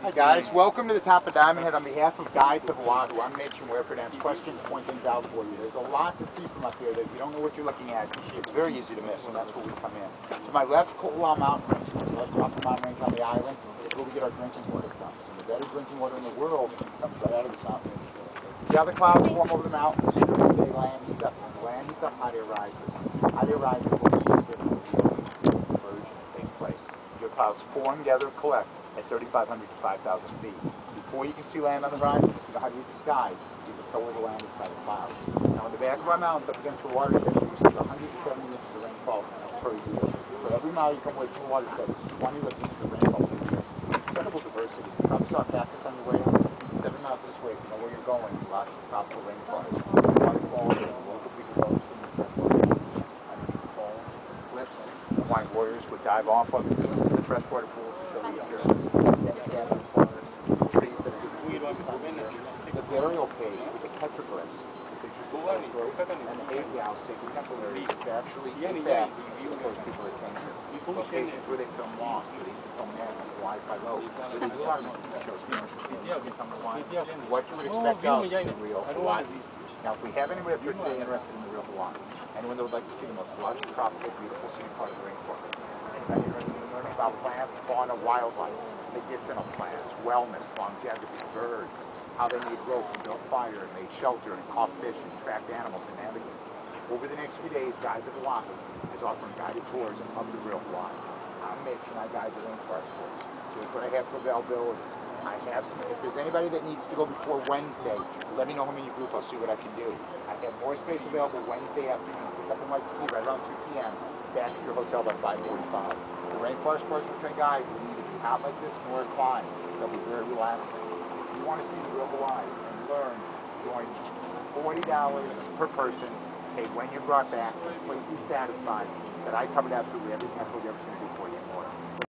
Hi guys, welcome to the top of Diamond Head. On behalf of Guides of Oahu, I'm Mitch, and we're here to answer questions, point things out for you. There's a lot to see from up here that if you don't know what you're looking at, it's very easy to miss, and that's where we come in. To my left, Ko'olau Mountain Range. To my left, top of the mountain range on the island is where we get our drinking water from. So the better drinking water in the world comes right out of this mountain range. See how the clouds form over the mountains? During the day, land heats up. When the land heats up, hot air rises. Hot air rises when the conversion takes place. Your clouds form, gather, collect at 3,500 to 5,000 feet. Before you can see land on the horizon, you know how to read the sky. You can tell where the land is by the clouds. Now, in the back of our mountains, up against the watershed, we receive 170 inches of rainfall per year. For every mile you come away from the watershed, it's 20 inches of rainfall per year. Incredible diversity. You probably saw a cactus on your way 7 miles this way. If you know where you're going, lots of tropical rainforests. Waterfalls, local people go from the freshwater. Underneath the foam, cliffs, Hawaiian warriors would dive off of into the freshwater pools to show the appearance. The burial cave with the petroglyphs, the pictures of the story, and the Haiti House, sacred temple area, to actually get back to those people that came here. Locations where they film Lost, where they used to film Man on Hawaii Five-0, where they do a lot of these TV shows, become Hawaii. What you would expect of the real Hawaii. Now, if we have anybody up here today interested in the real Hawaii, anyone that would like to see the most lush, tropical, beautiful scenic part of the rainforest, anybody interested in learning about plants, fauna, wildlife, medicinal plants, wellness, longevity, birds, how they made rope and built fire and made shelter and caught fish and tracked animals and navigated. Over the next few days, Guides of Oahu is offering guided tours of the real Hawaii. I'm Mitch and I guide the rainforest tours. So here's what I have for availability. I have some, if there's anybody that needs to go before Wednesday, let me know who in your group, I'll see what I can do. I have more space available Wednesday afternoon. Pick up in Waikiki right around 2 p.m. Back at your hotel by 5:45. The rainforest tours with my guide will need to be hot like this nor recline. They'll be very relaxing. If you want to see the real Hawaii and learn, join $40 per person, paid when you're brought back, completely satisfied that I covered absolutely everything I told you I was going to do for you.